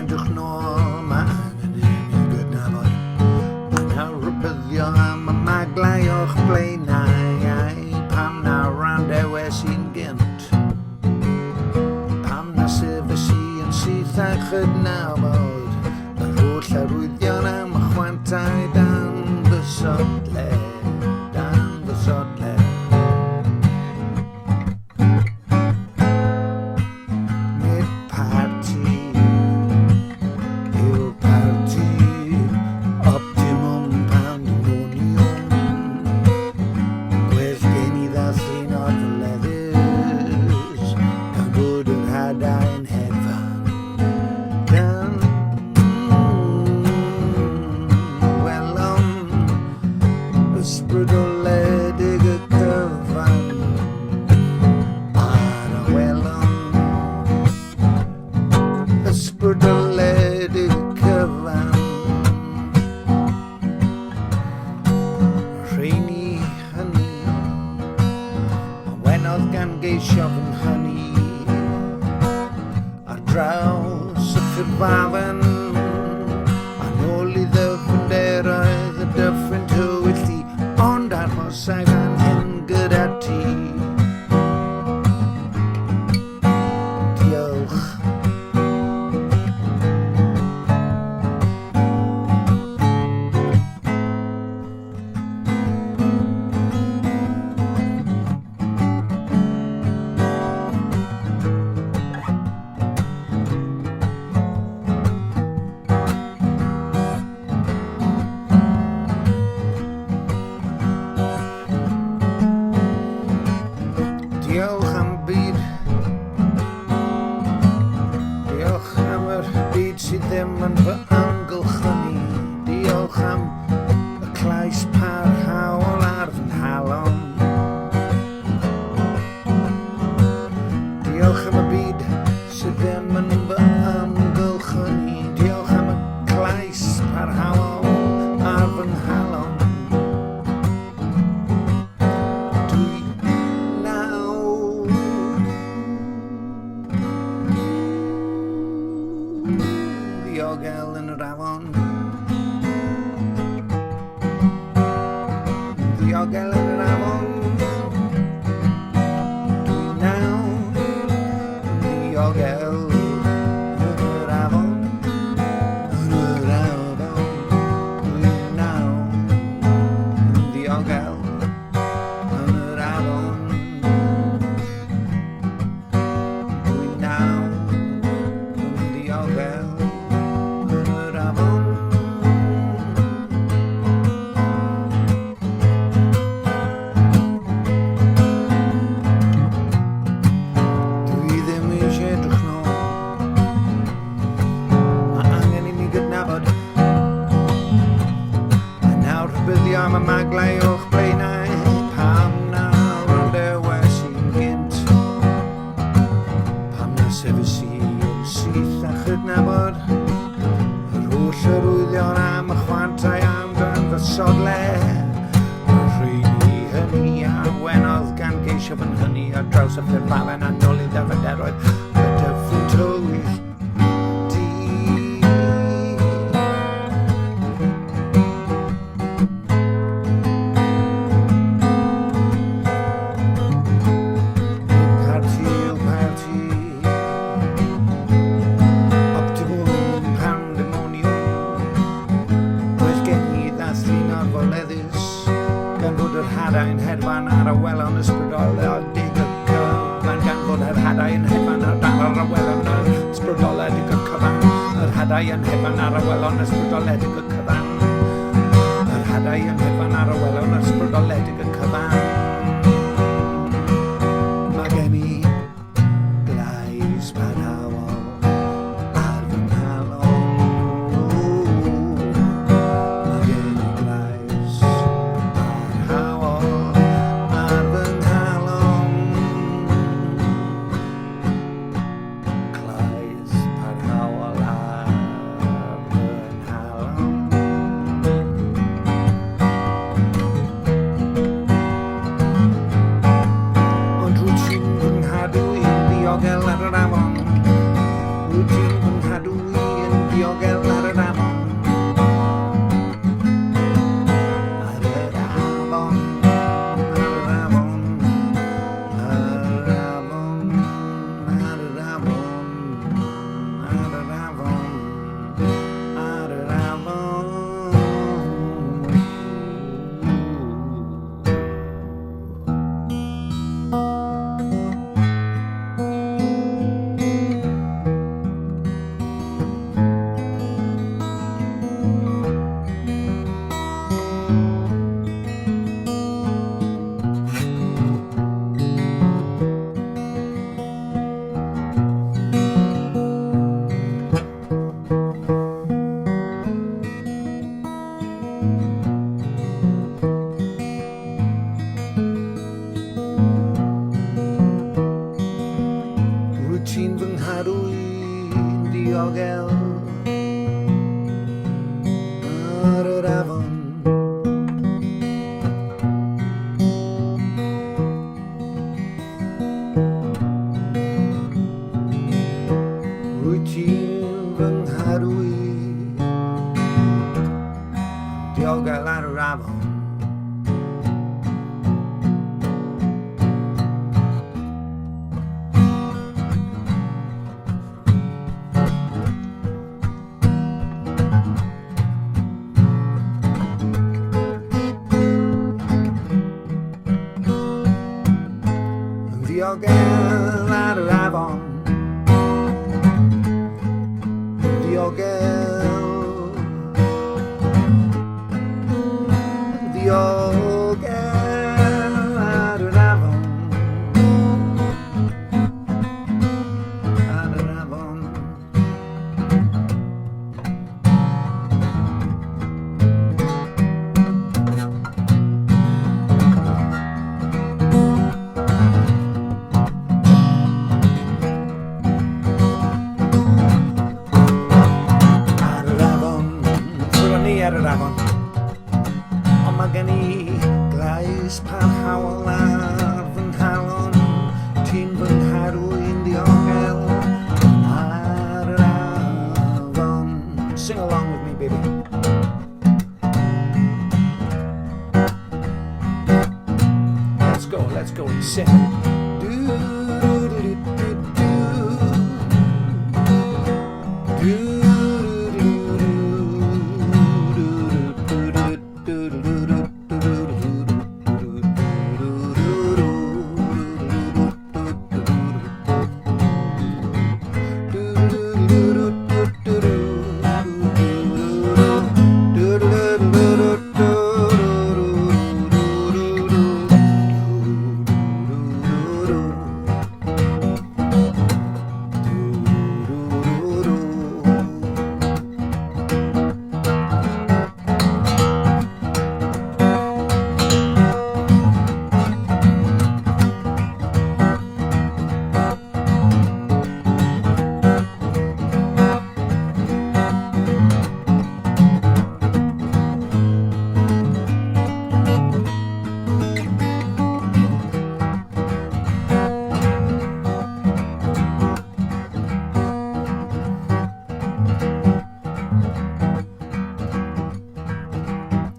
edrych nôl, mae angen i ni gydnabod. A nawr rybyddio am y maglau o'ch blaenau, pam na randewes i'n gynt. Pam na sefys i yn syth a chydnabod, yr holl arwyddion am y chwantau dan fy sodle, dan fy sodle. Geisio fy hynny ar draws y ffurfafan a nôl i ddyfnderoedd y dyffryn tywyllu ond arhosai fan hyn gyda ti. Diolch. Diolch am byd. Diolch am yr byd sydd ddim yn fy amgylchynu. Diolch am y clais parhaol ar fy nhalon. Diolch am y byd sydd ddim yn fy amgylchynu. Diolch am y clais parhaol ar fy nhalon. Diogel yn yr afon. Diogel yn yr afon. Dwi nawr yn diogel yn yr afon. Yn yr afon. Dwi nawr yn diogel yn yr afon. Dwi nawr yn diogel. Rybyddio am y maglau o'ch blaenau, pam na randewes i'n gynt. Pam na sefys i yn syth a chydnabod, yr holl arwyddion am y chwantau am dan fy sodle. Yr rheini hynny a wenodd gan geisio fy hynny ar draws y ffurfalen a nôl i ddyfyderoedd y dyffryn tywyll. Gan fod yr hadau'n hedfan ar y welon ysbrydoledig y cyfan. Gan fod yr hadau'n hedfan ar y welon ysbrydoledig y cyfan. Yr hadau'n hedfan ar y welon ysbrydoledig y cyfan. Yr hadau'n hedfan ar y welon ysbrydoledig y cyfan. Mae gen i glais parhaol ar fy nhalon. Mae gen i glais parhaol ar fy nhalon. Glais parhaol ar fy nhalon. diogel aradavon. Routine pengharuin diogel aradavon. Routine pengharuin diogel aradavon. Diogel aradavon. Diogel. Diogel aradavon. Aradavon. Aradavon. Omagani gleis parhaular van halon tin van haruin diogel aradavon. Sing along with me, baby. Let's go in 7.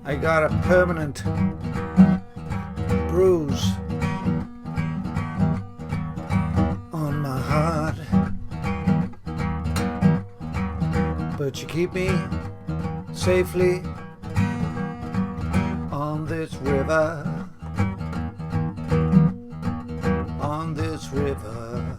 I got a permanent bruise on my heart, but you keep me safely on this river, on this river.